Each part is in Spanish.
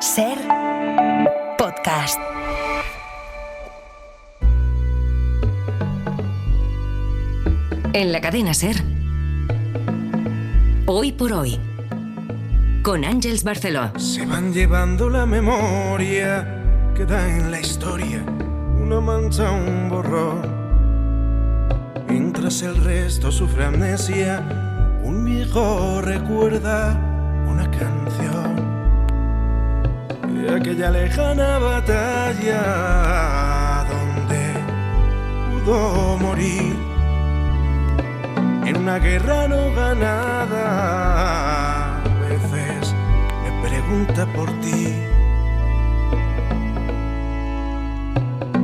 SER Podcast. En la cadena SER. Hoy por hoy. Con Àngels Barceló. Se van llevando la memoria, queda en la historia una mancha, un borrón. Mientras el resto sufre amnesia, un viejo recuerda una canción de aquella lejana batalla donde pudo morir en una guerra no ganada. A veces me pregunta por ti.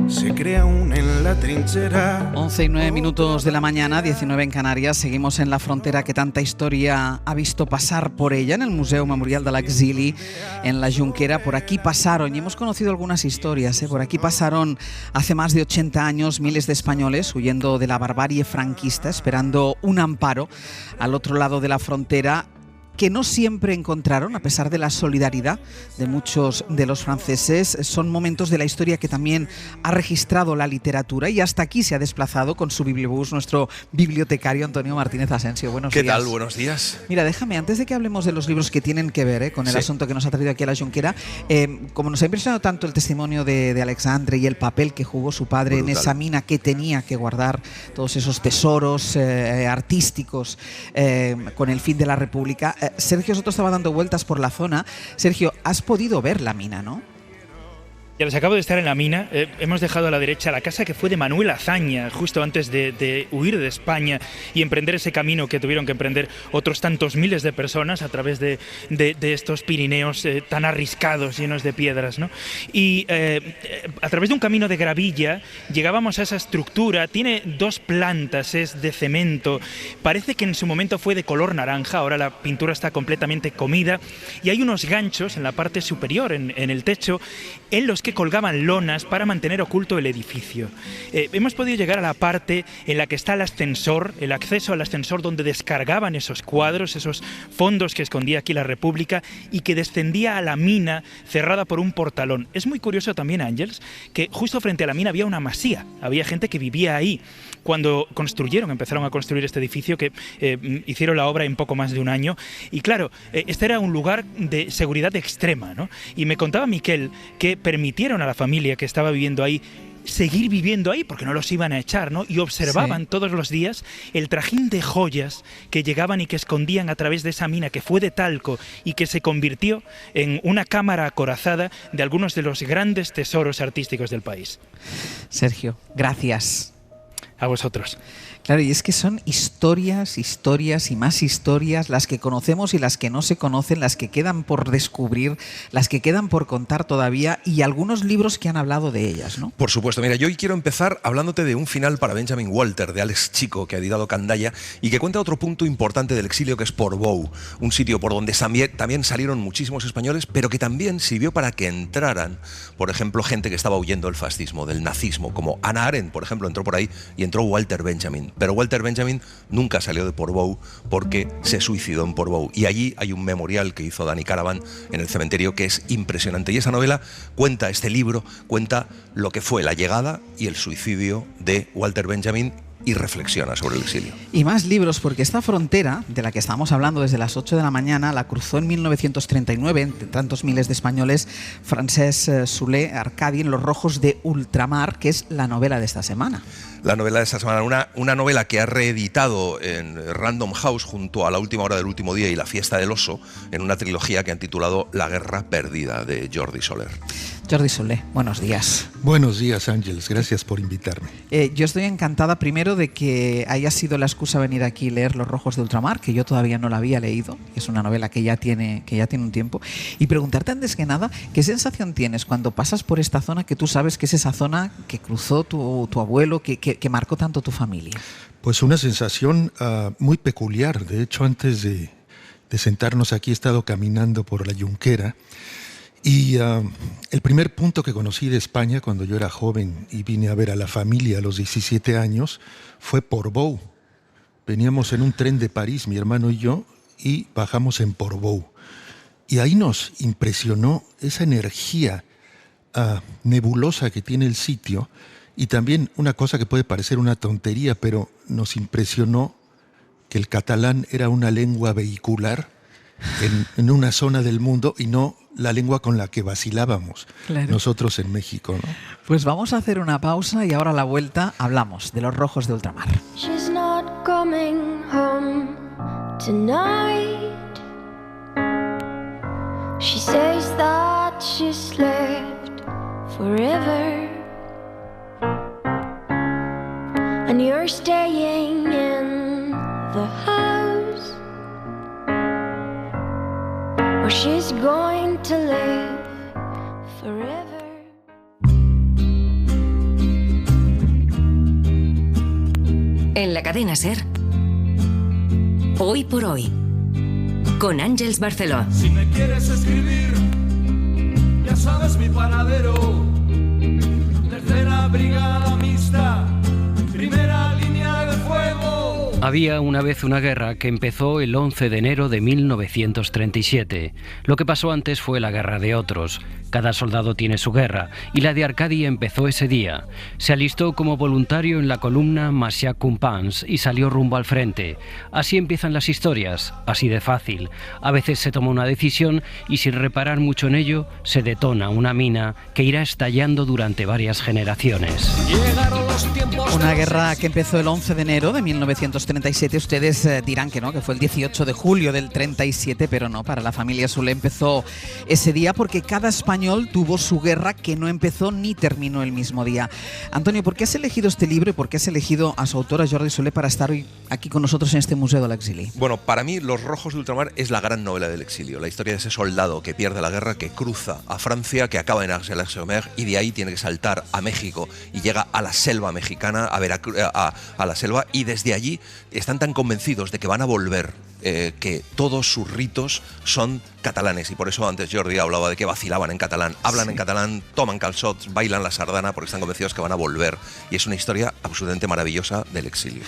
Se crea aún en la trinchera. 11 y 9 minutos de la mañana, 19 en Canarias. Seguimos en la frontera que tanta historia ha visto pasar por ella, en el Museo Memorial de l'Exili, en la Jonquera. Por aquí pasaron, y hemos conocido algunas historias, por aquí pasaron hace más de 80 años miles de españoles huyendo de la barbarie franquista, esperando un amparo al otro lado de la frontera, que no siempre encontraron, a pesar de la solidaridad de muchos de los franceses. Son momentos de la historia que también ha registrado la literatura, y hasta aquí se ha desplazado con su bibliobús nuestro bibliotecario Antonio Martínez Asensio. Buenos días. ¿Qué tal? Buenos días. Mira, déjame, antes de que hablemos de los libros que tienen que ver con el asunto que nos ha traído aquí a la Jonquera, como nos ha impresionado tanto el testimonio de Alexandre y el papel que jugó su padre en esa mina que tenía que guardar todos esos tesoros artísticos con el fin de la República, Sergio Soto estaba dando vueltas por la zona. Sergio, has podido ver la mina, ¿no? Ya les acabo de estar en la mina. Hemos dejado a la derecha la casa que fue de Manuel Azaña, justo antes de huir de España y emprender ese camino que tuvieron que emprender otros tantos miles de personas a través de estos Pirineos tan arriscados, llenos de piedras, ¿no? Y a través de un camino de gravilla llegábamos a esa estructura. Tiene dos plantas, es de cemento. Parece que en su momento fue de color naranja, ahora la pintura está completamente comida. Y hay unos ganchos en la parte superior, en el techo, en los que colgaban lonas para mantener oculto el edificio. Hemos podido llegar a la parte en la que está el ascensor, el acceso al ascensor donde descargaban esos cuadros, esos fondos que escondía aquí la República, y que descendía a la mina cerrada por un portalón. Es muy curioso también, Àngels, que justo frente a la mina había una masía, había gente que vivía ahí. Cuando empezaron a construir este edificio, que hicieron la obra en poco más de un año, y claro, este era un lugar de seguridad extrema, ¿no? Y me contaba Miquel que permitieron a la familia que estaba viviendo ahí seguir viviendo ahí porque no los iban a echar, ¿no? Y observaban todos los días el trajín de joyas que llegaban y que escondían a través de esa mina que fue de talco y que se convirtió en una cámara acorazada de algunos de los grandes tesoros artísticos del país. Sergio, gracias. A vosotros. Claro, y es que son historias, historias y más historias, las que conocemos y las que no se conocen, las que quedan por descubrir, las que quedan por contar todavía, y algunos libros que han hablado de ellas, ¿no? Por supuesto. Mira, yo hoy quiero empezar hablándote de Un final para Benjamin Walter, de Alex Chico, que ha editado Candaya, y que cuenta otro punto importante del exilio, que es Portbou, un sitio por donde también salieron muchísimos españoles, pero que también sirvió para que entraran, por ejemplo, gente que estaba huyendo del fascismo, del nazismo, como Hannah Arendt, por ejemplo, entró por ahí, y entró Walter Benjamin. Pero Walter Benjamin nunca salió de Portbou porque se suicidó en Portbou. Y allí hay un memorial que hizo Dani Caravan en el cementerio que es impresionante. Y esa novela cuenta, este libro cuenta lo que fue la llegada y el suicidio de Walter Benjamin, y reflexiona sobre el exilio. Y más libros, porque esta frontera de la que estamos hablando desde las 8 de la mañana la cruzó en 1939, entre tantos miles de españoles, Francesc Soler Arcadi en Los rojos de ultramar, que es la novela de esta semana. La novela de esta semana, una novela que ha reeditado en Random House junto a La última hora del último día y La fiesta del oso, en una trilogía que han titulado La guerra perdida, de Jordi Soler. Jordi Soler, buenos días. Buenos días, Àngels, gracias por invitarme. Yo estoy encantada primero de que haya sido la excusa venir aquí y leer Los rojos de ultramar, que yo todavía no la había leído, es una novela que ya tiene un tiempo, y preguntarte antes que nada, ¿qué sensación tienes cuando pasas por esta zona que tú sabes que es esa zona que cruzó tu abuelo, que marcó tanto tu familia? Pues una sensación muy peculiar. De hecho, antes de sentarnos aquí he estado caminando por la Jonquera. Y el primer punto que conocí de España cuando yo era joven y vine a ver a la familia a los 17 años fue Portbou. Veníamos en un tren de París, mi hermano y yo, y bajamos en Portbou. Y ahí nos impresionó esa energía nebulosa que tiene el sitio, y también una cosa que puede parecer una tontería, pero nos impresionó que el catalán era una lengua vehicular en una zona del mundo y no la lengua con la que vacilábamos nosotros en México, ¿no? Pues vamos a hacer una pausa y ahora a la vuelta hablamos de los rojos de ultramar. She's not coming home tonight. She says that she's left forever, and you're staying in the house where she's going to live forever. En la cadena SER, Hoy por Hoy, con Àngels Barceló. Si me quieres escribir, ya sabes mi paradero. Tercera brigada mixta, primera línea de fuego. Había una vez una guerra que empezó el 11 de enero de 1937. Lo que pasó antes fue la guerra de otros. Cada soldado tiene su guerra, y la de Arcadi empezó ese día. Se alistó como voluntario en la columna Macià Companys y salió rumbo al frente. Así empiezan las historias, así de fácil. A veces se toma una decisión y sin reparar mucho en ello, se detona una mina que irá estallando durante varias generaciones. Una guerra que empezó el 11 de enero de 1937. Ustedes dirán que no, que fue el 18 de julio del 37, pero no, para la familia Soler empezó ese día porque cada español tuvo su guerra que no empezó ni terminó el mismo día. Antonio, ¿por qué has elegido este libro y por qué has elegido a su autora Jordi Soler para estar hoy aquí con nosotros en este Museo de l'Exili? Bueno, para mí Los Rojos de Ultramar es la gran novela del exilio, la historia de ese soldado que pierde la guerra, que cruza a Francia, que acaba en Argelès-sur-Mer y de ahí tiene que saltar a México y llega a la selva mexicana, a la selva, y desde allí están tan convencidos de que van a volver, que todos sus ritos son catalanes, y por eso antes Jordi hablaba de que vacilaban en catalán, hablan en catalán, toman calçots, bailan la sardana porque están convencidos que van a volver, y es una historia absolutamente maravillosa del exilio.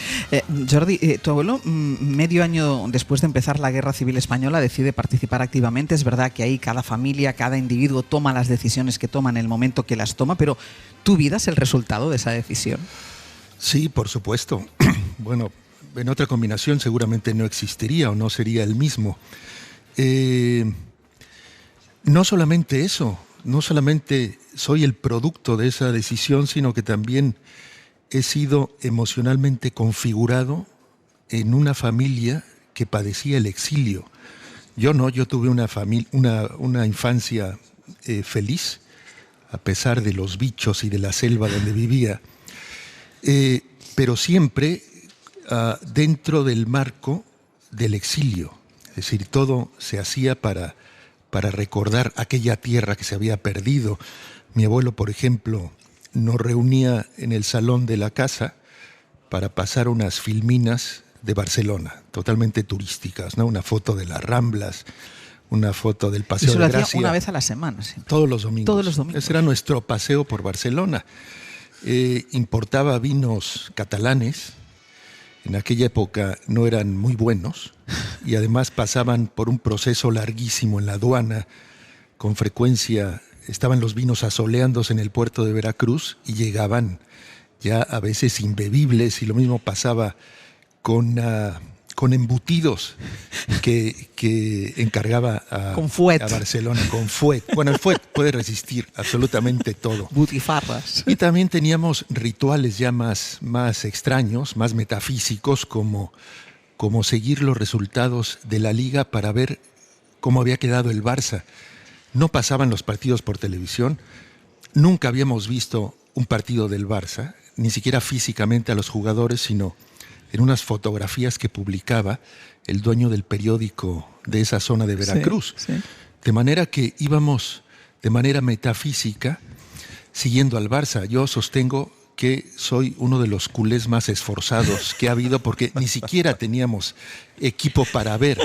Jordi, tu abuelo, medio año después de empezar la Guerra Civil Española, decide participar activamente. Es verdad que ahí cada familia, cada individuo toma las decisiones que toma en el momento que las toma, pero ¿tu vida es el resultado de esa decisión? Sí, por supuesto. Bueno, en otra combinación seguramente no existiría o no sería el mismo. No solamente eso, no solamente soy el producto de esa decisión, sino que también he sido emocionalmente configurado en una familia que padecía el exilio. Yo tuve una infancia feliz, a pesar de los bichos y de la selva donde vivía, pero siempre dentro del marco del exilio. Es decir, todo se hacía para recordar aquella tierra que se había perdido. Mi abuelo, por ejemplo, nos reunía en el salón de la casa para pasar unas filminas de Barcelona, totalmente turísticas, ¿no? Una foto de las Ramblas, una foto del Paseo de Gracia. Eso lo hacía una vez a la semana. ¿Sí? Todos los domingos. Todos los domingos. Ese era nuestro paseo por Barcelona. Importaba vinos catalanes. En aquella época no eran muy buenos y además pasaban por un proceso larguísimo en la aduana. Con frecuencia estaban los vinos asoleándose en el puerto de Veracruz y llegaban ya a veces imbebibles, y lo mismo pasaba con embutidos que encargaba a Barcelona, con fuet. Bueno, el fuet puede resistir absolutamente todo. Butifarras. Y también teníamos rituales ya más extraños, más metafísicos, como seguir los resultados de la Liga para ver cómo había quedado el Barça. No pasaban los partidos por televisión, nunca habíamos visto un partido del Barça, ni siquiera físicamente a los jugadores, sino en unas fotografías que publicaba el dueño del periódico de esa zona de Veracruz. Sí, sí. De manera que íbamos de manera metafísica siguiendo al Barça. Yo sostengo que soy uno de los culés más esforzados que ha habido, porque ni siquiera teníamos equipo para ver.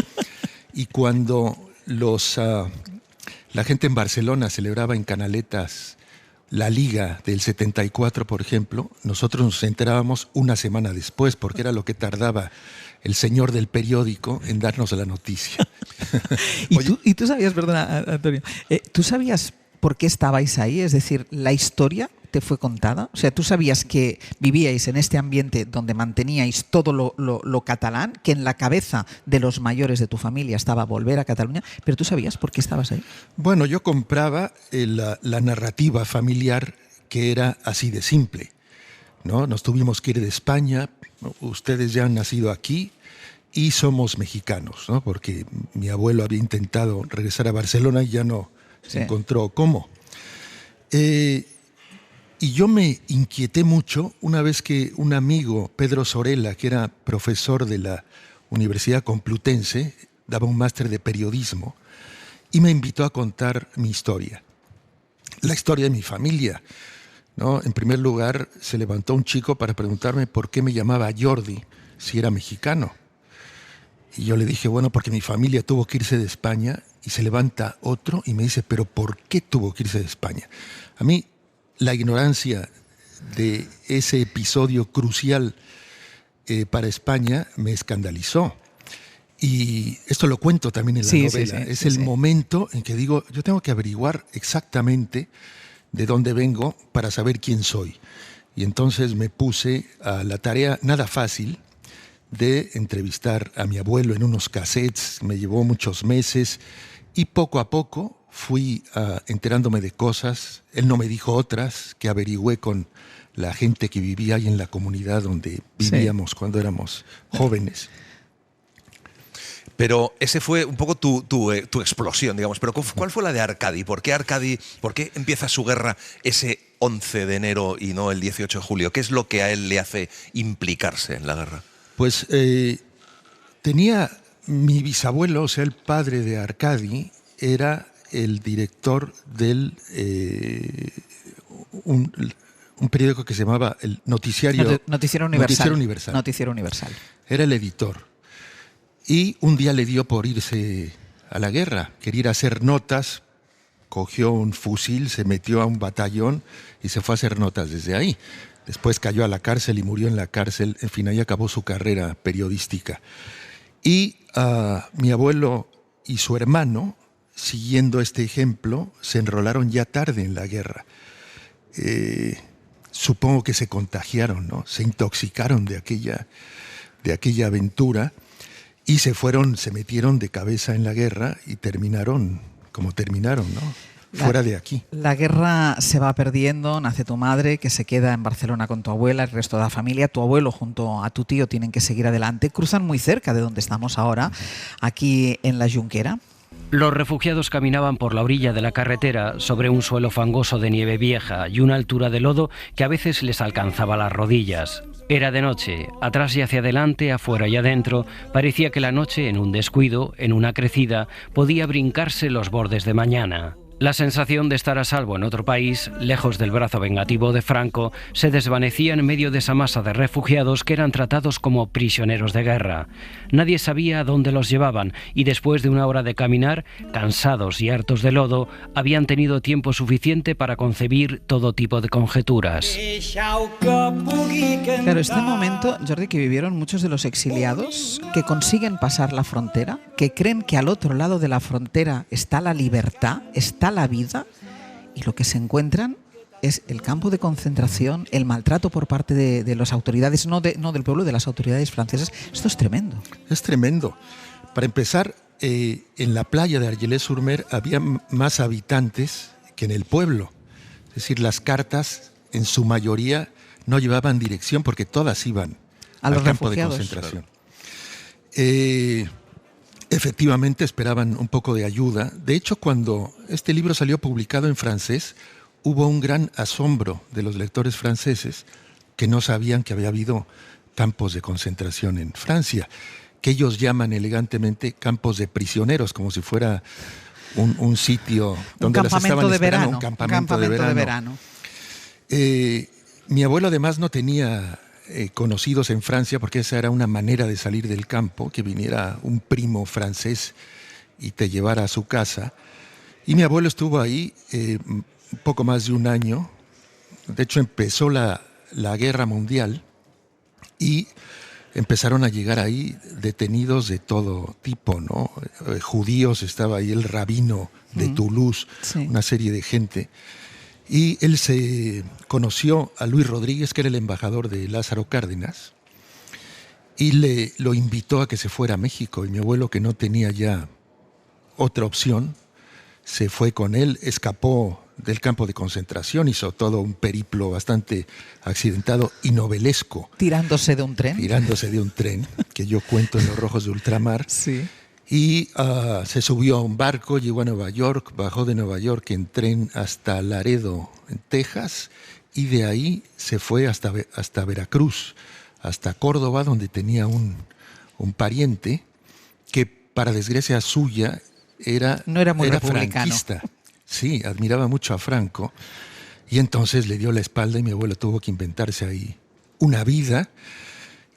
Y cuando la gente en Barcelona celebraba en canaletas la Liga del 74, por ejemplo, nosotros nos enterábamos una semana después, porque era lo que tardaba el señor del periódico en darnos la noticia. ¿Y tú sabías, perdona, Antonio, ¿tú sabías por qué estabais ahí? Es decir, ¿la historia te fue contada? O sea, ¿tú sabías que vivíais en este ambiente donde manteníais todo lo catalán, que en la cabeza de los mayores de tu familia estaba volver a Cataluña, pero tú sabías por qué estabas ahí? Bueno, yo compraba la narrativa familiar, que era así de simple, ¿no? Nos tuvimos que ir de España, ustedes ya han nacido aquí y somos mexicanos, ¿no? Porque mi abuelo había intentado regresar a Barcelona y ya no se encontró cómo. Y yo me inquieté mucho una vez que un amigo, Pedro Sorella, que era profesor de la Universidad Complutense, daba un máster de periodismo y me invitó a contar mi historia, la historia de mi familia, ¿no? En primer lugar, se levantó un chico para preguntarme por qué me llamaba Jordi si era mexicano. Y yo le dije, bueno, porque mi familia tuvo que irse de España. Y se levanta otro y me dice, ¿pero por qué tuvo que irse de España? A mí, la ignorancia de ese episodio crucial para España me escandalizó. Y esto lo cuento también en la novela. Es el momento en que digo, yo tengo que averiguar exactamente de dónde vengo para saber quién soy. Y entonces me puse a la tarea nada fácil de entrevistar a mi abuelo en unos cassettes. Me llevó muchos meses y poco a poco fui enterándome de cosas. Él no me dijo otras, que averigüé con la gente que vivía ahí en la comunidad donde vivíamos cuando éramos jóvenes. Pero ese fue un poco tu explosión, digamos. Pero ¿cuál fue la de Arcadi? ¿Por qué empieza su guerra ese 11 de enero y no el 18 de julio? ¿Qué es lo que a él le hace implicarse en la guerra? Pues tenía mi bisabuelo, o sea, el padre de Arcadi, era el director del un periódico que se llamaba el Noticiero Universal. Era el editor. Y un día le dio por irse a la guerra. Quería ir a hacer notas, cogió un fusil, se metió a un batallón y se fue a hacer notas desde ahí. Después cayó a la cárcel y murió en la cárcel. En fin, ahí acabó su carrera periodística. Y mi abuelo y su hermano, siguiendo este ejemplo, se enrolaron ya tarde en la guerra. Supongo que se contagiaron, ¿no? Se intoxicaron de aquella aventura y se metieron de cabeza en la guerra y terminaron como terminaron, ¿no? Fuera de aquí. La guerra se va perdiendo, nace tu madre, que se queda en Barcelona con tu abuela, el resto de la familia, tu abuelo junto a tu tío tienen que seguir adelante, cruzan muy cerca de donde estamos ahora, aquí en la Junquera. Los refugiados caminaban por la orilla de la carretera sobre un suelo fangoso de nieve vieja y una altura de lodo que a veces les alcanzaba las rodillas. Era de noche, atrás y hacia adelante, afuera y adentro, parecía que la noche, en un descuido, en una crecida, podía brincarse los bordes de mañana. La sensación de estar a salvo en otro país, lejos del brazo vengativo de Franco, se desvanecía en medio de esa masa de refugiados que eran tratados como prisioneros de guerra. Nadie sabía a dónde los llevaban y después de una hora de caminar, cansados y hartos de lodo, habían tenido tiempo suficiente para concebir todo tipo de conjeturas. Claro, este momento, Jordi, que vivieron muchos de los exiliados que consiguen pasar la frontera, que creen que al otro lado de la frontera está la libertad, está la vida, y lo que se encuentran es el campo de concentración, el maltrato por parte de las autoridades, no del pueblo, de las autoridades francesas. Esto es tremendo. Es tremendo. Para empezar, en la playa de Argelès-sur-Mer había más habitantes que en el pueblo. Es decir, las cartas en su mayoría no llevaban dirección porque todas iban al campo de concentración. Efectivamente esperaban un poco de ayuda. De hecho, cuando este libro salió publicado en francés, hubo un gran asombro de los lectores franceses que no sabían que había habido campos de concentración en Francia, que ellos llaman elegantemente campos de prisioneros, como si fuera un sitio donde las estaban esperando, un campamento de verano. Mi abuelo además no tenía conocidos en Francia, porque esa era una manera de salir del campo, que viniera un primo francés y te llevara a su casa. Y mi abuelo estuvo ahí un poco más de un año De hecho, empezó la Guerra Mundial y empezaron a llegar ahí detenidos de todo tipo, ¿no? Judíos, estaba ahí el rabino de Toulouse, Sí. una serie de gente. Y él se conoció a Luis Rodríguez, que era el embajador de Lázaro Cárdenas, y lo invitó a que se fuera a México. Y mi abuelo, que no tenía ya otra opción, se fue con él, escapó del campo de concentración, hizo todo un periplo bastante accidentado y novelesco. Tirándose de un tren. Tirándose de un tren, que yo cuento en Los Rojos de Ultramar. Sí. Y se subió a un barco, llegó a Nueva York, bajó de Nueva York en tren hasta Laredo, en Texas, y de ahí se fue hasta Veracruz, hasta Córdoba, donde tenía un pariente que, para desgracia suya, No era muy republicano. franquista. Sí, admiraba mucho a Franco, y entonces le dio la espalda y mi abuelo tuvo que inventarse ahí una vida.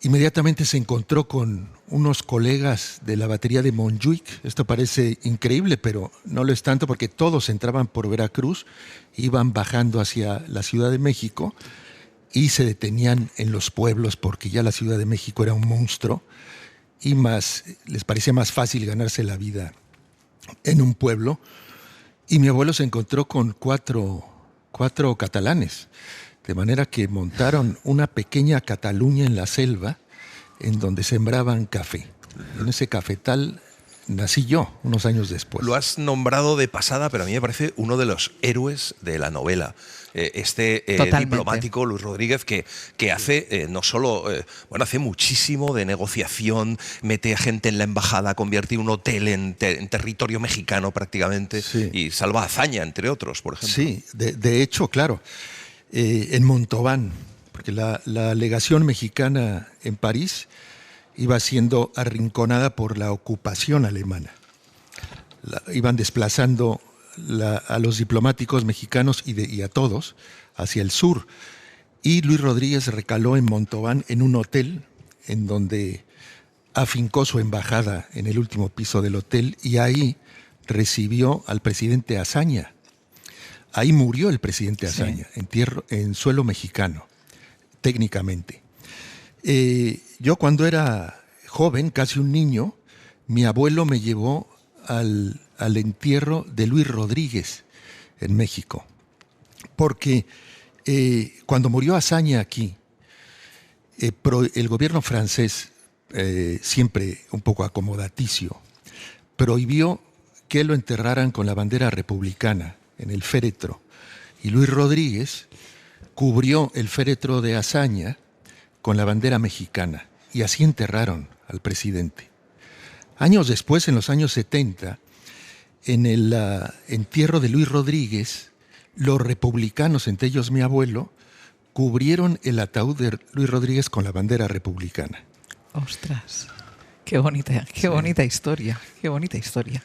Inmediatamente se encontró con unos colegas de la batería de Montjuic. Esto parece increíble, pero no lo es tanto, porque todos entraban por Veracruz, iban bajando hacia la Ciudad de México y se detenían en los pueblos porque ya la Ciudad de México era un monstruo y les parecía más fácil ganarse la vida en un pueblo. Y mi abuelo se encontró con cuatro catalanes, de manera que montaron una pequeña Cataluña en la selva, en donde sembraban café. En ese cafetal nací yo, unos años después. Lo has nombrado de pasada, pero a mí me parece uno de los héroes de la novela. Diplomático Luis Rodríguez, que hace no solo, hace muchísimo de negociación, mete a gente en la embajada, convierte un hotel en territorio mexicano prácticamente, Sí. y salva a Azaña, entre otros, por ejemplo. Sí, de hecho, claro, en Montauban, porque la legación mexicana en París iba siendo arrinconada por la ocupación alemana. Iban desplazando a los diplomáticos mexicanos y a todos hacia el sur. Y Luis Rodríguez recaló en Montauban, en un hotel, en donde afincó su embajada en el último piso del hotel, y ahí recibió al presidente Azaña. Ahí murió el presidente Azaña, en suelo mexicano, técnicamente. Yo, cuando era joven, casi un niño, mi abuelo me llevó al entierro de Luis Rodríguez en México. Porque cuando murió Azaña aquí, el gobierno francés, siempre un poco acomodaticio, prohibió que lo enterraran con la bandera republicana en el féretro. Y Luis Rodríguez cubrió el féretro de Azaña con la bandera mexicana, y así enterraron al presidente. Años después, en los años 70, en el entierro de Luis Rodríguez, los republicanos, entre ellos mi abuelo, cubrieron el ataúd de Luis Rodríguez con la bandera republicana. Ostras, qué bonita historia, qué bonita historia.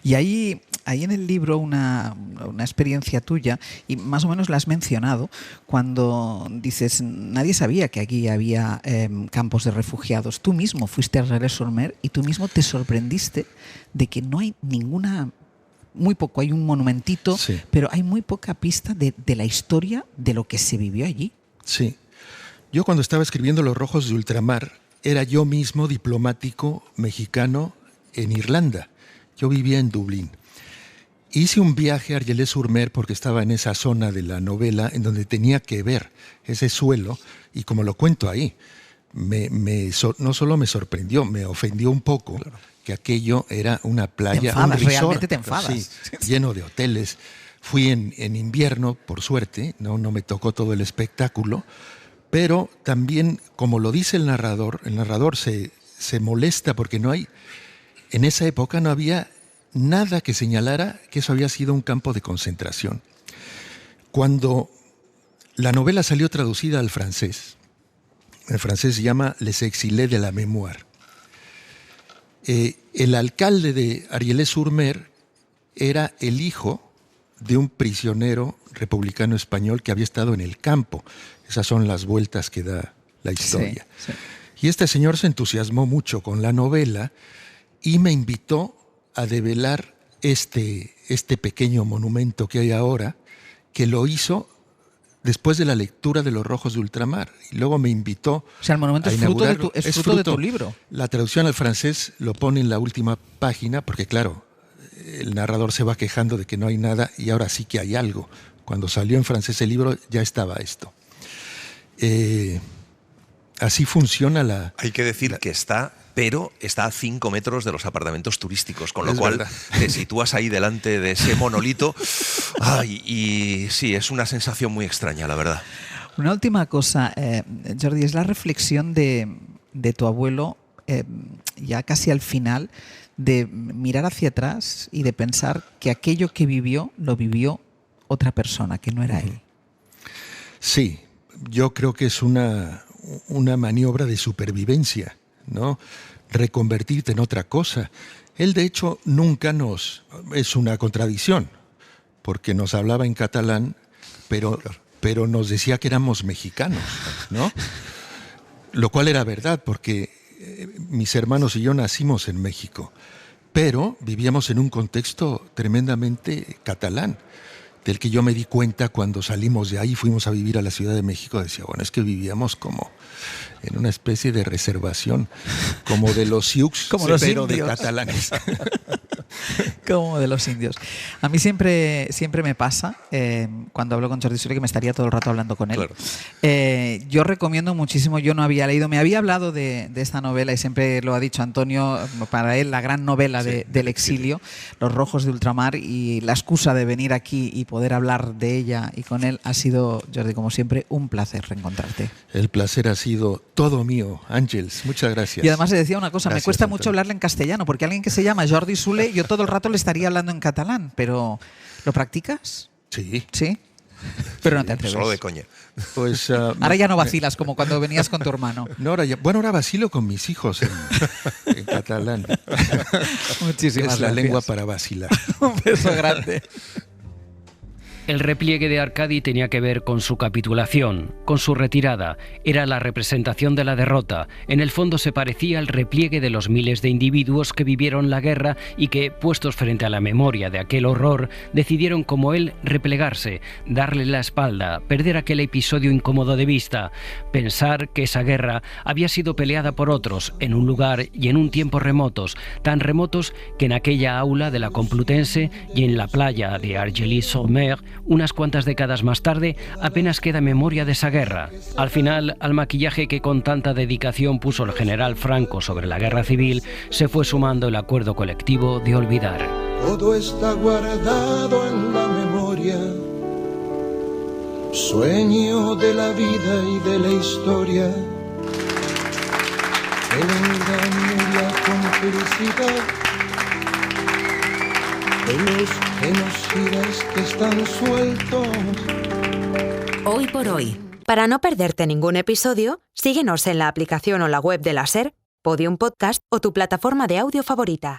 Y ahí en el libro una experiencia tuya, y más o menos la has mencionado, cuando dices, nadie sabía que aquí había campos de refugiados. Tú mismo fuiste a Argelès-sur-Mer y tú mismo te sorprendiste de que no hay muy poco, hay un monumentito, Sí. pero hay muy poca pista de la historia de lo que se vivió allí. Sí. Yo, cuando estaba escribiendo Los Rojos de Ultramar, era yo mismo diplomático mexicano en Irlanda. Yo vivía en Dublín. Hice un viaje a Argelès-sur-Mer porque estaba en esa zona de la novela en donde tenía que ver ese suelo, y como lo cuento ahí, no solo me sorprendió, me ofendió un poco. Claro. Que aquello era una playa, te enfadas, un resort, realmente te enfadas. Sí, lleno de hoteles. Fui en invierno, por suerte, no me tocó todo el espectáculo, pero también, como lo dice el narrador se molesta porque en esa época no había nada que señalara que eso había sido un campo de concentración. Cuando la novela salió traducida al francés, en francés se llama Les exilés de la mémoire. El alcalde de Argelès-sur-Mer era el hijo de un prisionero republicano español que había estado en el campo. Esas son las vueltas que da la historia. Sí, sí. Y este señor se entusiasmó mucho con la novela y me invitó a develar este pequeño monumento que hay ahora, que lo hizo después de la lectura de Los Rojos de Ultramar. Y luego me invitó. O sea, el monumento a es fruto, inaugurarlo. fruto de tu libro. La traducción al francés lo pone en la última página, porque claro, el narrador se va quejando de que no hay nada y ahora sí que hay algo. Cuando salió en francés el libro ya estaba esto. Así funciona la... Hay que decir que está a 5 metros de los apartamentos turísticos, con lo cual verdad. te sitúas ahí delante de ese monolito. Ay, y sí, es una sensación muy extraña, la verdad. Una última cosa, Jordi, es la reflexión de tu abuelo, ya casi al final, de mirar hacia atrás y de pensar que aquello que vivió, lo vivió otra persona, que no era él. Sí, yo creo que es una maniobra de supervivencia, ¿no? Reconvertirte en otra cosa. Él, de hecho, nunca es una contradicción, porque nos hablaba en catalán, pero nos decía que éramos mexicanos, ¿no? Lo cual era verdad, porque mis hermanos y yo nacimos en México, pero vivíamos en un contexto tremendamente catalán, del que yo me di cuenta cuando salimos de ahí y fuimos a vivir a la Ciudad de México. Decía, bueno, es que vivíamos como en una especie de reservación, como de los Sioux, pero de catalanes. Como de los indios. A mí siempre me pasa, cuando hablo con Jordi Soler, que me estaría todo el rato hablando con él. Claro. Yo recomiendo muchísimo, yo no había leído, me había hablado de esta novela y siempre lo ha dicho Antonio, para él la gran novela del exilio, Los Rojos de Ultramar, y la excusa de venir aquí y poder hablar de ella y con él ha sido, Jordi, como siempre, un placer reencontrarte. El placer ha sido todo mío, Ángels, muchas gracias. Y además le decía una cosa, Gracias, me cuesta Antonio. mucho hablarle en castellano, porque alguien que se llama Jordi Soler, yo todo el rato le estaría hablando en catalán, pero ¿lo practicas? Sí. ¿Sí? Pero no te atreves. Solo de coña. Pues, Ahora ya no vacilas como cuando venías con tu hermano. No, ahora vacilo con mis hijos en catalán. Muchísimas Es la gracias. lengua para vacilar. Un beso grande. El repliegue de Arcadi tenía que ver con su capitulación, con su retirada. Era la representación de la derrota. En el fondo se parecía al repliegue de los miles de individuos que vivieron la guerra y que, puestos frente a la memoria de aquel horror, decidieron como él replegarse, darle la espalda, perder aquel episodio incómodo de vista, pensar que esa guerra había sido peleada por otros en un lugar y en un tiempo remotos, tan remotos que en aquella aula de la Complutense y en la playa de Argelès-sur-Mer, unas cuantas décadas más tarde, apenas queda memoria de esa guerra. Al final, al maquillaje que con tanta dedicación puso el general Franco sobre la guerra civil, se fue sumando el acuerdo colectivo de olvidar. Todo está guardado en la memoria, sueño de la vida y de la historia, el engaño y la complicidad de los genocidas que están sueltos. Hoy por hoy. Para no perderte ningún episodio, síguenos en la aplicación o la web de la SER, Podium Podcast o tu plataforma de audio favorita.